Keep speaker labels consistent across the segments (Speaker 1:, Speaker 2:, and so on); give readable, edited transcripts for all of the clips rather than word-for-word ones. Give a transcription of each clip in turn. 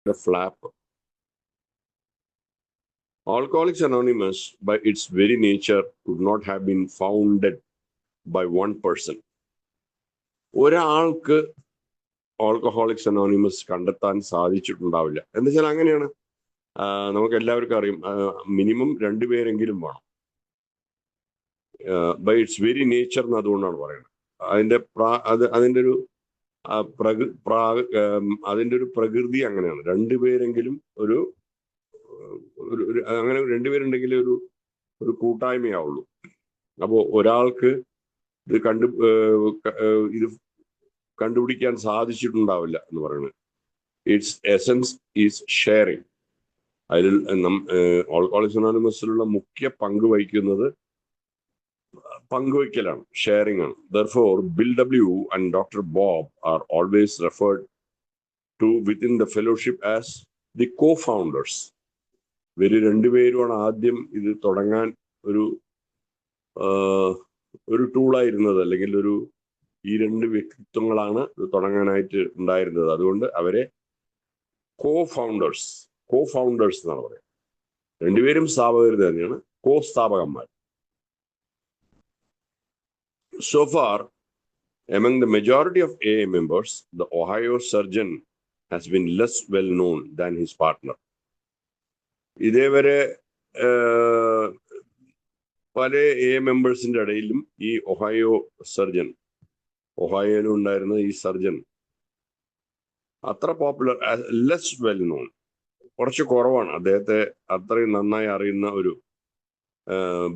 Speaker 1: a flap. Alcoholics Anonymous, by its very nature, could not have been founded by one person. ഒരാൾക്ക് alcoholics anonymous കണ്ടെത്താൻ സാധിച്ചിട്ടുണ്ടാവില്ല. എന്ന് വെച്ചാൽ അങ്ങനെയാണ്. നമുക്ക് എല്ലാവർക്കും അറിയും, മിനിമം 2 പേരെങ്കിലും വേണം. ബൈ ഇറ്റ്സ് വെരി നേച്ചർ എന്ന് അതുകൊണ്ടാണ് പറയുന്നത്. അതിൻ്റെ ഒരു പ്രകൃതി അങ്ങനെയാണ്. 2 പേരെങ്കിലും അങ്ങനെ 2 പേരുണ്ടെങ്കിൽ ഒരു കൂട്ടായ്മയാവുള്ളൂ. അപ്പോ ഒരാൾക്ക് ഇത് കണ്ടുപിടിക്കാൻ സാധിച്ചിട്ടുണ്ടാവില്ല എന്ന് പറയുന്നത്. It's essence is sharing. അതിൽ ആൽക്കഹോളിക്സ് അനോണിമസിലുള്ള മുഖ്യ പങ്ക് വഹിക്കുന്നത് പങ്കുവയ്ക്കലാണ്, ഷെയറിംഗ് ആണ്. Therefore, Bill W. and Dr. Bob are always referred to within the fellowship as the co-founders. ഇവര് 2 പേരുമാണ് ആദ്യം ഇത് തുടങ്ങാൻ ഒരു ടൂളായിരുന്നത്, അല്ലെങ്കിൽ ഈ 2 വ്യക്തിത്വങ്ങളാണ് ഇത് തുടങ്ങാനായിട്ട് ഉണ്ടായിരുന്നത്. അതുകൊണ്ട് അവരെ കോ-ഫൗണ്ടേഴ്സ് എന്നാണ് പറയുന്നത്. 2 പേരും സ്ഥാപകർ തന്നെയാണ്, സ്ഥാപകന്മാർ. So far, among the majority of AA members, the Ohio surgeon has been less well known than his partner. ഇതേവരെ പല AA മെമ്പേഴ്സിന്റെ ഇടയിലും ഈ ഒഹായോയിലും ഉണ്ടായിരുന്ന ഈ സർജൻ അത്ര പോപ്പുലർ, ലെസ് വെൽ നോൺ, കുറച്ച് കുറവാണ്. അദ്ദേഹത്തെ അത്രയും നന്നായി അറിയുന്ന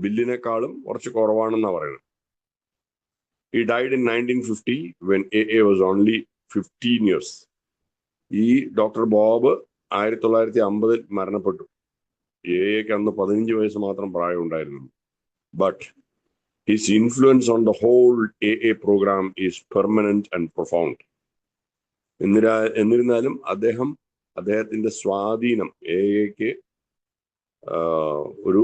Speaker 1: ബില്ലിനേക്കാളും കുറച്ച് കുറവാണെന്നാണ് പറയുന്നത്. He died in 1950 when AA was only 15 years. ഈ ഡോക്ടർ ബോബ് 1950 മരണപ്പെട്ടു. AAക്ക് അന്ന് 15 വയസ്സ് മാത്രം പ്രായം ഉണ്ടായിരുന്നു. But his influence on the whole AA program is permanent and profound. എന്നിരുന്നാലും അദ്ദേഹത്തിന്റെ സ്വാധീനം AAക്ക് ഒരു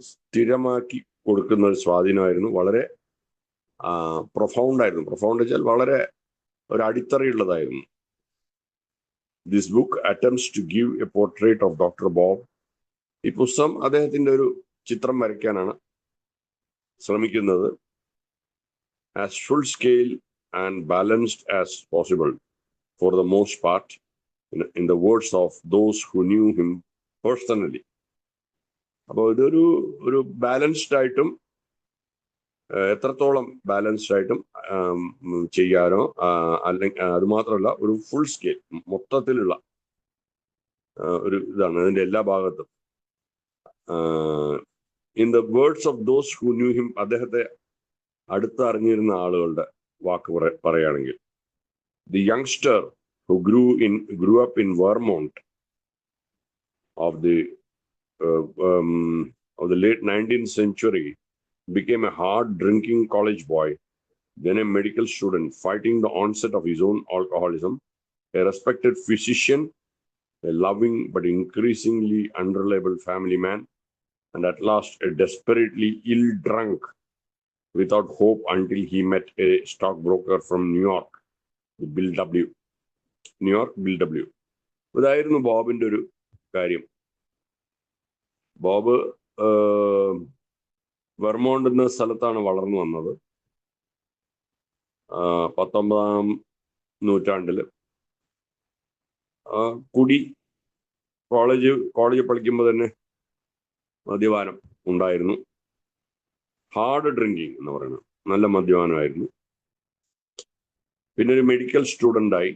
Speaker 1: സ്ഥിരമാക്കി കൊടുക്കുന്ന ഒരു സ്വാധീനമായിരുന്നു. വളരെ പ്രൊഫൗണ്ട് ആയിരുന്നു. പ്രൊഫൗണ്ട് വെച്ചാൽ വളരെ ഒരു അടിത്തറയുള്ളതായിരുന്നു. This book attempts to give a portrait of doctor Bob. ഈ പുസ്തകം അദ്ദേഹത്തിന്റെ ഒരു ചിത്രം വരയ്ക്കാനാണ് ശ്രമിക്കുന്നത്. As full scale and balanced as possible for the most part, in the words of those who knew him personally. അപ്പോൾ ഒരു ബാലൻസ്ഡ് ആയിട്ടും, എത്രത്തോളം ബാലൻസ്ഡ് ആയിട്ടും ചെയ്യാനോ, അല്ലെങ്കിൽ അത് മാത്രമല്ല ഒരു ഫുൾ സ്കെയിൽ മൊത്തത്തിലുള്ള ഒരു ഇതാണ് അതിന്റെ എല്ലാ ഭാഗത്തും. In the words of those who knew him, അദ്ദേഹത്തെ അടുത്തറിഞ്ഞിരുന്ന ആളുകളുടെ വാക്ക് പറയുകയാണെങ്കിൽ, the youngster who grew up in Vermont of the late 19th century, became a hard-drinking college boy, then a medical student fighting the onset of his own alcoholism, a respected physician, a loving but increasingly unreliable family man, and at last a desperately ill drunk without hope until he met a stockbroker from New York, Bill W. ഇതായിരുന്നു ബോബിന്റെ ഒരു കാര്യം. Bob Vermont എന്ന സ്ഥലത്താണ് വളർന്നു വന്നത്. 19ാം നൂറ്റാണ്ടില് college പഠിക്കുമ്പോൾ തന്നെ മദ്യപാനം ഉണ്ടായിരുന്നു. ഹാർഡ് ഡ്രിങ്കിങ് എന്ന് പറയുന്നത്, നല്ല മദ്യപാനമായിരുന്നു. പിന്നെ ഒരു മെഡിക്കൽ സ്റ്റുഡൻ്റായി.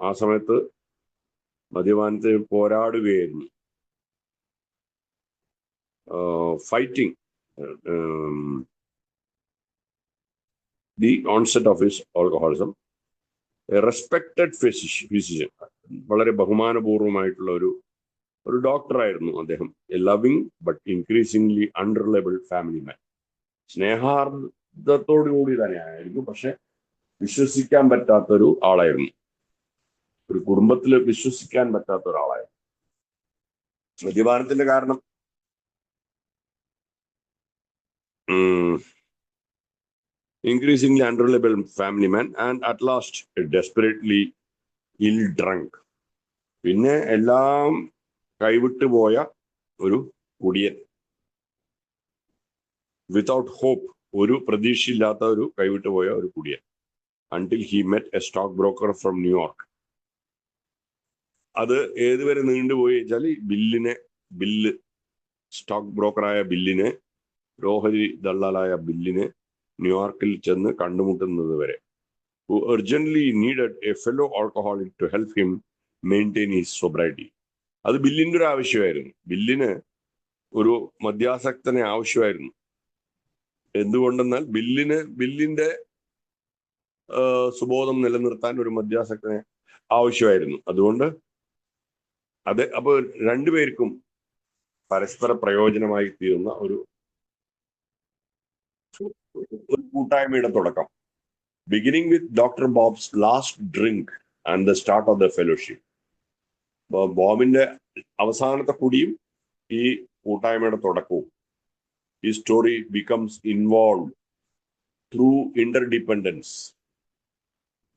Speaker 1: ആ സമയത്ത് മദ്യപാനത്തിന് പോരാടുകയായിരുന്നു. Fighting the onset of his alcoholism, a respected physician, വളരെ ബഹുമാനപൂർവമായിട്ടുള്ള ഒരു ഡോക്ടറായിരുന്നു അദ്ദേഹം. A loving but increasingly unreliable family man. സ്നേഹാർദ്ദത്തോടു കൂടി തന്നെയായിരുന്നു, പക്ഷെ വിശ്വസിക്കാൻ പറ്റാത്തൊരു ആളായിരുന്നു. ഒരു കുടുംബത്തിൽ വിശ്വസിക്കാൻ പറ്റാത്ത ഒരാളായിരുന്നു. മദ്യപാനത്തിന്റെ കാരണം increasingly unreliable family man, and at last a desperately ill drunk. പിന്നെ എല്ലാം കൈവിട്ടു പോയ ഒരു കുടിയൻ, വിതൗട്ട് ഹോപ്പ്, ഒരു പ്രതീക്ഷയില്ലാത്ത ഒരു കൈവിട്ടു പോയ ഒരു കുടിയൻ. Until he met a stock broker from New York. അത് ഏതുവരെ നീണ്ടുപോയി വെച്ചാൽ ബില്ല് സ്റ്റോക്ക് ബ്രോക്കറായ ബില്ലിനെ, ഓഹരി ദള്ളാലായ ബില്ലിനെ ന്യൂയോർക്കിൽ ചെന്ന് കണ്ടുമുട്ടുന്നത് വരെ. who urgently needed a fellow alcoholic to help him maintain his sobriety. അത് ബില്ലിന്റെ ഒരു ആവശ്യമായിരുന്നു. ബില്ലിന് ഒരു മദ്യാസക്തനെ ആവശ്യമായിരുന്നു. എന്തുകൊണ്ടെന്നാൽ ബില്ലിന്റെ സുബോധം നിലനിർത്താൻ ഒരു മദ്യാസക്തനെ ആവശ്യമായിരുന്നു. അതുകൊണ്ട് അപ്പോൾ രണ്ടുപേർക്കും പരസ്പര പ്രയോജനമായി തീരുന്ന ഒരു കൂട്ടായ്മയുടെ തുടക്കം. Beginning with Dr. Bob's last drink and the start of the fellowship. ബോബിന്റെ അവസാനത്തെ കുടിയും ഈ കൂട്ടായ്മയുടെ തുടക്കവും. ഈ story becomes involve through interdependence.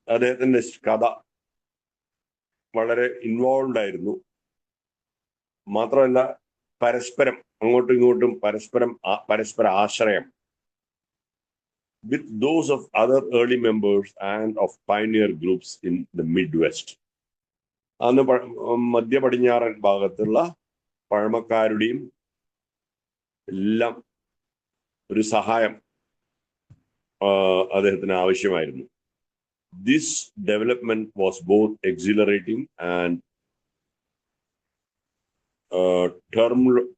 Speaker 1: അദ്ദേഹത്തിന്റെ കഥ വളരെ ഇൻവോൾവ് ആയിരുന്നു. മാത്രമല്ല പരസ്പരം അങ്ങോട്ടും ഇങ്ങോട്ടും പരസ്പര ആശ്രയം with those of other early members and of pioneer groups in the Midwest. അന്ന് മധ്യ പടിഞ്ഞാറൻ ഭാഗത്തുള്ള പഴമക്കാരുടെയും എല്ലാം ഒരു സഹായം അദ്ദേഹത്തിന് ആവശ്യമായിരുന്നു. This development was both exhilarating and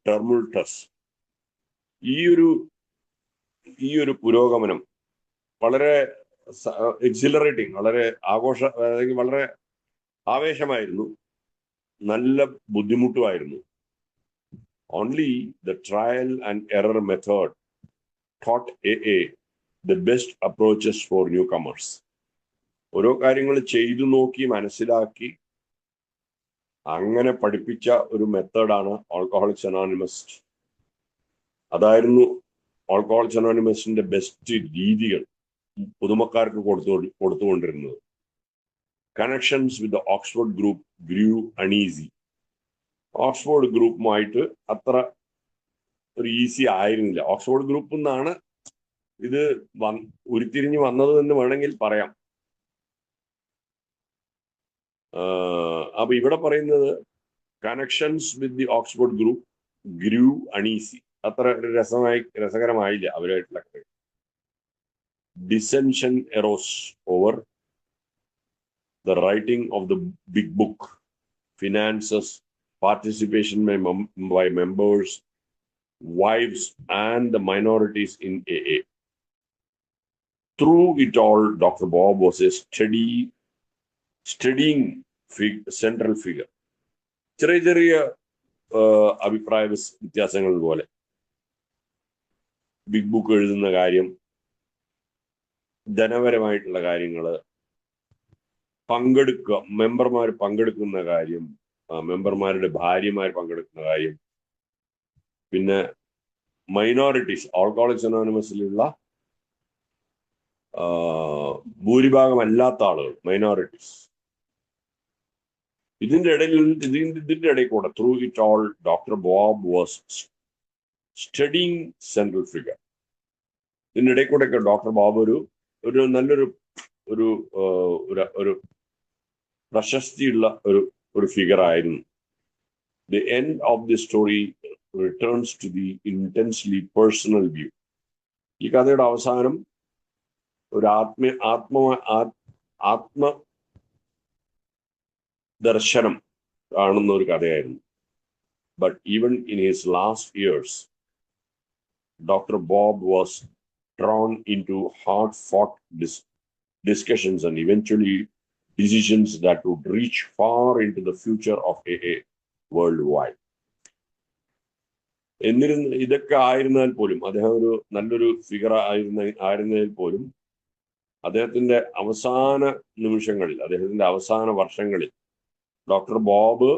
Speaker 1: tumultuous. ഈ ഒരു പുരോഗമനം വളരെ എക്സിലറേറ്റിംഗ്, വളരെ വളരെ ആവേശമായിരുന്നു, നല്ല ബുദ്ധിമുട്ടുമായിരുന്നു. Only the trial and error method taught AA the best approaches for newcomers. ഓരോ കാര്യങ്ങൾ ചെയ്തു നോക്കി മനസ്സിലാക്കി അങ്ങനെ പഠിപ്പിച്ച ഒരു മെത്തേഡാണ് ആൽക്കഹോളിക്സ് അനോണിമസ്. അതായിരുന്നു ആൽക്കഹോളിക്സ് അനോണിമസിന്റെ ബെസ്റ്റ് രീതികൾ പുതുമക്കാർക്ക് കൊടുത്തുകൊണ്ടിരുന്നത്. Connections with the Oxford group grew uneasy. Oxford ഗ്രൂപ്പുമായിട്ട് അത്ര ഒരു ഈസി ആയിരുന്നില്ല. ഓക്സ്ഫോർഡ് ഗ്രൂപ്പിൽ നിന്നാണ് ഇത് ഉരുത്തിരിഞ്ഞു വന്നത് എന്ന് വേണമെങ്കിൽ പറയാം. അപ്പൊ ഇവിടെ പറയുന്നത് connections with the Oxford group grew uneasy. അത്ര രസകരമായില്ല അവരായിട്ടുള്ള. Dissension arose over the writing of the big book, finances, participation by members, wives, and the minorities in AA. Through it all, Dr. Bob was a steadying central figure. ചെറിയ അഭിപ്രായ വ്യത്യാസങ്ങൾ പോലെ big book എഴുതുന്ന കാര്യം, ധനപരമായിട്ടുള്ള കാര്യങ്ങള്, മെമ്പർമാർ പങ്കെടുക്കുന്ന കാര്യം, മെമ്പർമാരുടെ ഭാര്യമാർ പങ്കെടുക്കുന്ന കാര്യം, പിന്നെ മൈനോറിറ്റീസ്, ആൽക്കഹോളിക്സ് അനോണിമസിലുള്ള ഭൂരിഭാഗം അല്ലാത്ത ആളുകൾ, മൈനോറിറ്റീസ്. ഇതിന്റെ ഇടയിൽ കൂടെ through it all doctor Bob was studying central figure. ഇതിന്റെ ഇടയിൽ കൂടെ ഒക്കെ ഡോക്ടർ ബോബ് ഒരു നല്ലൊരു ഒരു പ്രശസ്തിയുള്ള ഒരു ഫിഗർ ആയിരുന്നു. The end of the story returns to the intensely personal view. ഈ കഥയുടെ അവസാനം ഒരു ആത്മ ദർശനം കാണുന്ന ഒരു കഥയായിരുന്നു. But even in his last years doctor Bob was drawn into hard-fought discussions and eventually decisions that would reach far into the future of AA worldwide. ഇതൊക്കെ ആയിരുന്നാൽ പോലും, അദ്ദേഹം ഒരു നല്ലൊരു ഫിഗർ ആയിരുന്നതിൽ പോലും അദ്ദേഹത്തിന്റെ അവസാന നിമിഷങ്ങളിൽ, അദ്ദേഹത്തിന്റെ അവസാന വർഷങ്ങളിൽ ഡോക്ടർ ബോബ്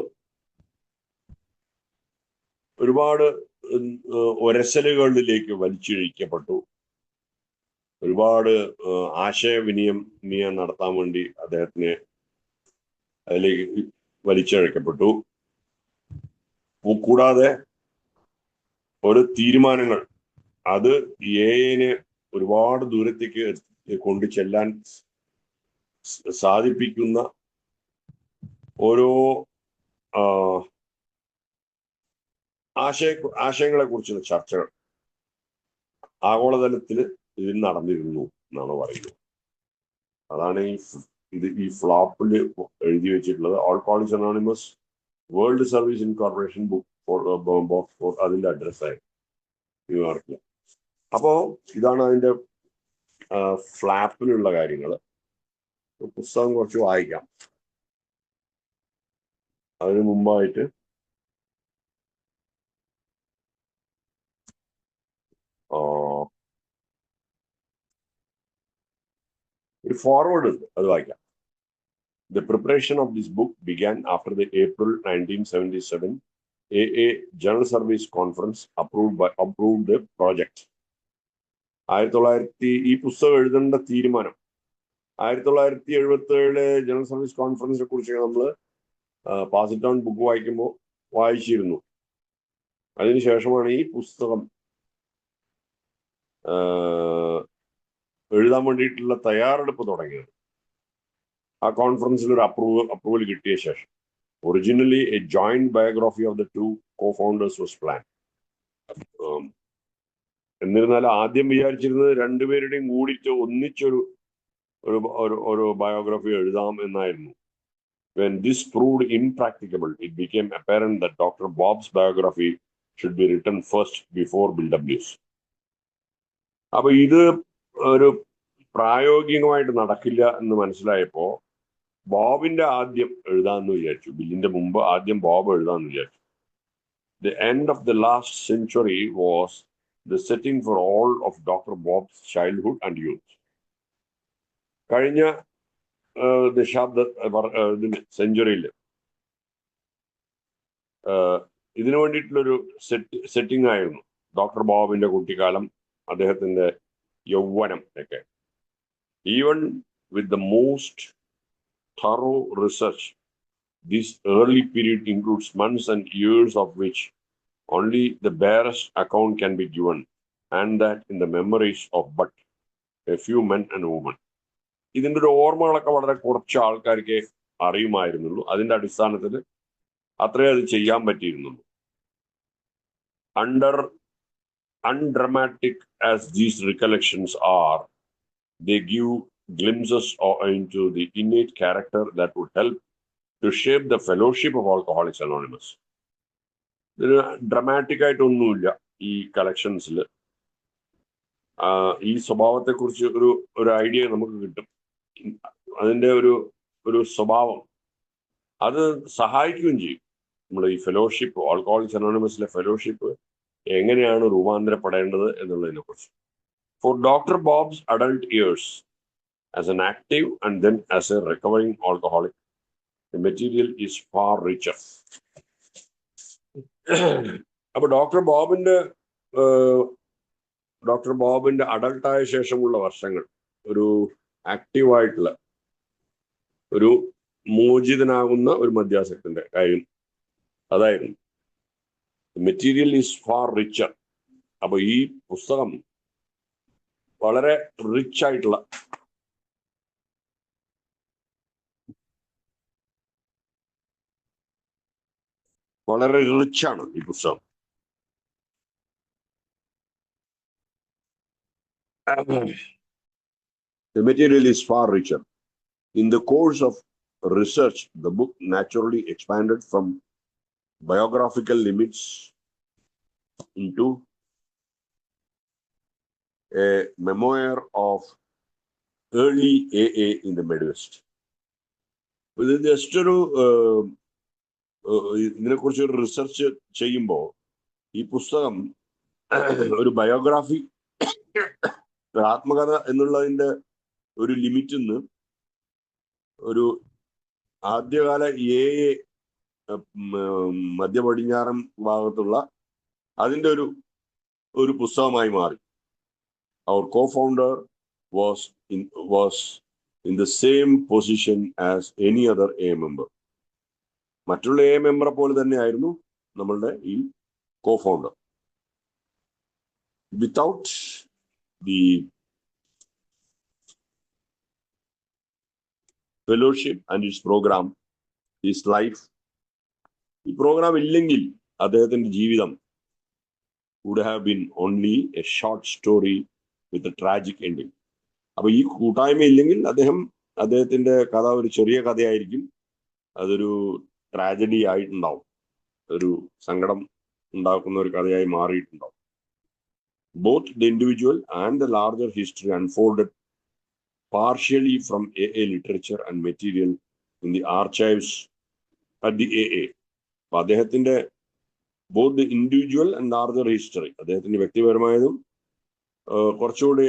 Speaker 1: ഒരുപാട് ഒരസലുകളിലേക്ക് വലിച്ചിഴക്കപ്പെട്ടു. ഒരുപാട് ആശയവിനിമയം നടത്താൻ വേണ്ടി അദ്ദേഹത്തിന് അതിലേക്ക് വലിച്ചഴക്കപ്പെട്ടു. കൂടാതെ ഒരു തീരുമാനങ്ങൾ അത് എഐനെ ഒരുപാട് ദൂരത്തേക്ക് കൊണ്ടു ചെല്ലാൻ സാധിപ്പിക്കുന്ന ഓരോ ആശയങ്ങളെ കുറിച്ചുള്ള ചർച്ചകൾ ആഗോളതലത്തിൽ ഇതിൽ നടന്നിരുന്നു എന്നാണ് പറയുന്നത്. അതാണ് ഈ ഫ്ലോപ്പിൽ എഴുതി വെച്ചിട്ടുള്ളത്. Alcoholics anonymous world service incorporation book box 4 അതിന്റെ അഡ്രസ്സായി ന്യൂയോർക്കിൽ. അപ്പോ ഇതാണ് അതിന്റെ ഫ്ലാപ്പിലുള്ള കാര്യങ്ങൾ. പുസ്തകം കുറച്ച് വായിക്കാം. അതിനു മുമ്പായിട്ട് ഒരു ഫോർവേഡ് ഉണ്ട്, അത് വായിക്കാം. The preparation of this book began after the April 1977 AA General Service Conference approved the project. 1900 ഈ പുസ്തകം എഴുതേണ്ട തീരുമാനം 1977 ജനറൽ സർവീസ് കോൺഫറൻസിനെ കുറിച്ച് നമ്മൾ പാസ് ഇറ്റ് ഡൗൺ ബുക്ക് വായിക്കുമ്പോൾ വായിച്ചിരുന്നു. അതിനുശേഷമാണ് ഈ പുസ്തകം എഴുതാൻ വേണ്ടിയിട്ടുള്ള തയ്യാറെടുപ്പ് തുടങ്ങിയത്. ആ കോൺഫറൻസിൽ ഒരു അപ്രൂവൽ കിട്ടിയ ശേഷം originally A joint biography of the 2 co-founders was plan. എന്നിരുന്നാലും ആദ്യം വിചാരിച്ചിരുന്നത് രണ്ടുപേരുടെയും കൂടിയിട്ട് ഒന്നിച്ചൊരു ഒരു ബയോഗ്രഫി എഴുതാം എന്നായിരുന്നു. When this proved impracticable, it became apparent that Dr. Bob's biography should be written first before Bill W.'s. അപ്പൊ ഇത് ഒരു പ്രായോഗികമായിട്ട് നടക്കില്ല എന്ന് മനസ്സിലായപ്പോ ബോബിന്റെ ആദ്യം എഴുതാമെന്ന് വിചാരിച്ചു. ബില്ലിന്റെ മുമ്പ് ആദ്യം ബോബ് എഴുതാമെന്ന് വിചാരിച്ചു. The end of the last century was the setting for all of Dr. Bob's childhood and youth. കഴിഞ്ഞ സെഞ്ചുറിയിൽ ഇതിനു വേണ്ടിയിട്ടുള്ളൊരു സെറ്റിംഗ് ആയിരുന്നു ഡോക്ടർ ബോബിന്റെ കുട്ടിക്കാലം, അദ്ദേഹത്തിന്റെ യൗവനം ഒക്കെ. Even with the most thorough research, this early period includes months and years of which only the barest account can be given, and that in the memories of but a few men and women. ഇതിൻ്റെ ഒരു ഓർമ്മകളൊക്കെ വളരെ കുറച്ച് ആൾക്കാർക്ക് അറിയുമായിരുന്നുള്ളൂ. അതിന്റെ അടിസ്ഥാനത്തിൽ അത്രേ അത് ചെയ്യാൻ പറ്റിയിരുന്നുള്ളൂ. Undramatic as these recollections are, they give glimpses into the innate character that would help to shape the fellowship of Alcoholics Anonymous. ഇതിന് ഡ്രമാറ്റിക് ആയിട്ടൊന്നുമില്ല ഈ കളക്ഷൻസിൽ. ഈ സ്വഭാവത്തെക്കുറിച്ച് ഒരു ഐഡിയ നമുക്ക് കിട്ടും. അതിൻ്റെ ഒരു സ്വഭാവം അത് സഹായിക്കുകയും ചെയ്യും. നമ്മൾ ഈ ഫെലോഷിപ്പ്, ആൽക്കഹോളിക്സ് അനോണിമസിലെ ഫെലോഷിപ്പ് എങ്ങനെയാണ് രൂപാന്തരപ്പെടേണ്ടത് എന്നുള്ളതിനെ കുറിച്ച്. For doctor Bob's adult years as an active and then as a recovering alcoholic, the material is far richer. അപ്പോൾ ഡോക്ടർ ബോബിന്റെ അഡൾട്ടായ ശേഷമുള്ള വർഷങ്ങൾ ഒരു ആക്റ്റീവായിട്ടുള്ള ഒരു മോചിതനാകുന്ന ഒരു മദ്യാസക്തന്റെ കാര്യം അതായിരുന്നു. Material is far richer. അപ്പൊ ഈ പുസ്തകം വളരെ റിച്ച് ആയിട്ടുള്ള വളരെ റിച്ചാണ് ഈ പുസ്തകം. The material is far richer. In the course of research, the book naturally expanded from biographical limits into a memoir of early AA in the Midwest. ഇത് just ഇതിനെക്കുറിച്ച് ഒരു റിസർച്ച് ചെയ്യുമ്പോൾ ഈ പുസ്തകം ഒരു ബയോഗ്രാഫി, ആത്മകഥ എന്നുള്ളതിന്റെ ഒരു ലിമിറ്റിൽ നിന്ന് ഒരു ആദ്യകാല മധ്യ പടിഞ്ഞാറൻ ഭാഗത്തുള്ള അതിന്റെ ഒരു പുസ്തകമായി മാറി. അവർ co-founder was in the same position as any other A member. മറ്റുള്ള എ മെമ്പറെ പോലെ തന്നെയായിരുന്നു നമ്മളുടെ ഈ co-founder. Without the fellowship and its program, his life, ഈ പ്രോഗ്രാം ഇല്ലെങ്കിൽ അദ്ദേഹത്തിന്റെ ജീവിതം would have been only a short story with a tragic ending. അപ്പൊ ഈ കൂട്ടായ്മ ഇല്ലെങ്കിൽ അദ്ദേഹത്തിന്റെ കഥ ഒരു ചെറിയ കഥയായിരിക്കും, അതൊരു ട്രാജഡി ആയിട്ടുണ്ടാവും, ഒരു സങ്കടം ഉണ്ടാക്കുന്ന ഒരു കഥയായി മാറിയിട്ടുണ്ടാവും. Both the individual and the larger history unfolded partially from AA literature and material in the archives at the AA. അപ്പൊ അദ്ദേഹത്തിന്റെ both the individual and larger history, അദ്ദേഹത്തിന്റെ വ്യക്തിപരമായതും കുറച്ചുകൂടി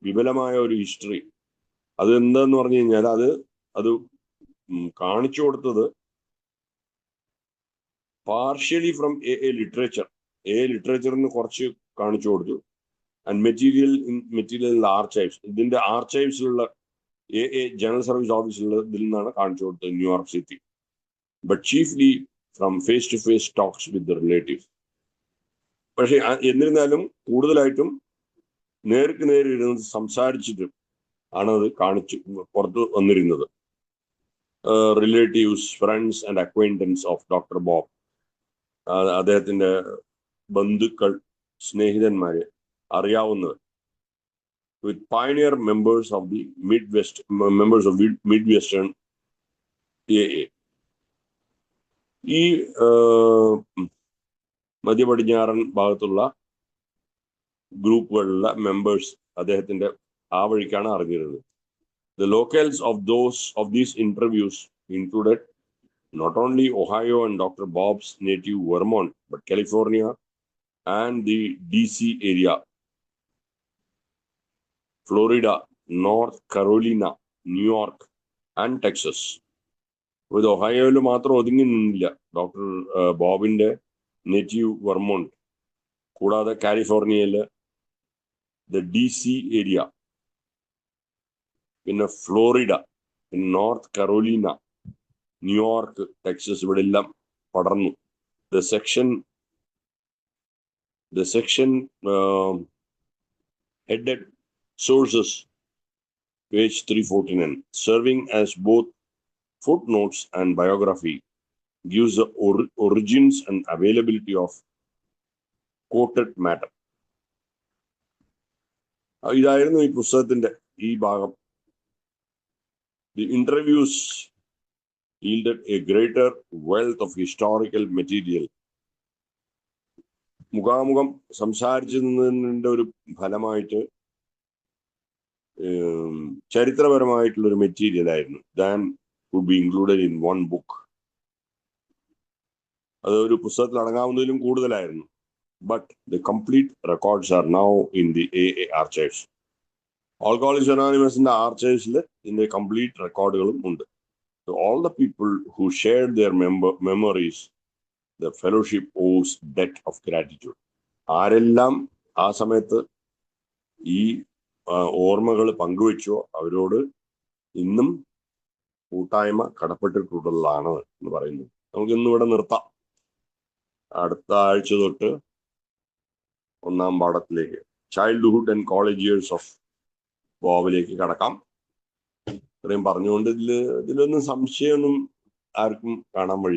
Speaker 1: വിപുലമായ ഒരു ഹിസ്റ്ററി, അത് എന്താന്ന് പറഞ്ഞു കഴിഞ്ഞാൽ അത് കാണിച്ചു കൊടുത്തത് പാർഷ്യലി ഫ്രം എ ലിറ്ററേച്ചറിന് കുറച്ച് കാണിച്ചു കൊടുത്തു, ആൻഡ് മെറ്റീരിയൽ ആർച്ചൈവ്സ്, ഇതിന്റെ ആർച്ചൈവ്സിലുള്ള എ ജനറൽ സർവീസ് ഓഫീസിലുള്ള ഇതിൽ നിന്നാണ് കാണിച്ചു കൊടുത്തത്, New York city. But chiefly from face to face talks with the relatives. പക്ഷെ എന്നിരുന്നാലും കൂടുതലായിട്ടും നേർക്ക് നേരിരുന്ന് സംസാരിച്ചിട്ട് ആണ് അത് പുറത്ത് വന്നിരുന്നത്. Relatives, friends and acquaintances of doctor Bob, അദ്ദേഹത്തിന്റെ ബന്ധുക്കൾ, സ്നേഹിതന്മാര്, അറിയാവുന്നവർ, with pioneer members of Midwestern AA. ഈ മധ്യ പടിഞ്ഞാറൻ ഭാഗത്തുള്ള ഗ്രൂപ്പുകളിലുള്ള മെമ്പേഴ്സ് അദ്ദേഹത്തിന്റെ ആ വഴിക്കാണ് അറിഞ്ഞിരുന്നത്. The locales of these interviews included not only Ohio and Dr. Bob's native Vermont, but California and the DC area, Florida, North Carolina, New York and Texas. ഇത് ഒഹായോയിൽ മാത്രം ഒതുങ്ങി നിന്നില്ല ഡോക്ടർ ബോബിന്റെ നേറ്റീവ് വെർമോണ്ട്, കൂടാതെ കാലിഫോർണിയയില് DC area, പിന്നെ Florida, പിന്നെ north Carolina, New York, Texas, ഇവിടെ എല്ലാം പടർന്നു. The section headed sources, page 349, serving as both footnotes and biography, gives the origins and availability of quoted matter. ഇതായിരുന്നു ഈ പുസ്തകത്തിന്റെ ഈ ഭാഗം. The interviews yielded a greater wealth of historical material. മുഖാമുഖം സംസാരിച്ചതിന്റെ ഒരു ഫലമായിട്ട് ചരിത്രപരമായിട്ടുള്ള ഒരു മെറ്റീരിയൽ ആയിരുന്നു. Than would be included in one book. അത് ഒരു പുസ്തകത്തിൽ അടങ്ങാവുന്നതിലും കൂടുതലായിരുന്നു. But the complete records are now in the AA archives. Alcoholics Anonymousന്റെ ആർച്ചൈവ്സിൽ ഇതിന്റെ കംപ്ലീറ്റ് റെക്കോർഡുകളും ഉണ്ട്. So all the people who shared their memories, the fellowship owes debt of gratitude. ആരെല്ലാം ആ സമയത്ത് ഈ ഓർമ്മകൾ പങ്കുവെച്ചോ അവരോട് ഇന്നും കൂട്ടായ്മ കടപ്പെട്ടിട്ടുള്ളതാണ് എന്ന് പറയുന്നു. നമുക്കിന്ന് ഇവിടെ നിർത്താം. അടുത്ത ആഴ്ച തൊട്ട് 1ാം പാഠത്തിലേക്ക്, childhood and college years of ബോബിലേക്ക് കടക്കാം. ഇത്രയും പറഞ്ഞുകൊണ്ട് ഇതിലൊന്നും സംശയമൊന്നും ആർക്കും കാണാൻ വഴി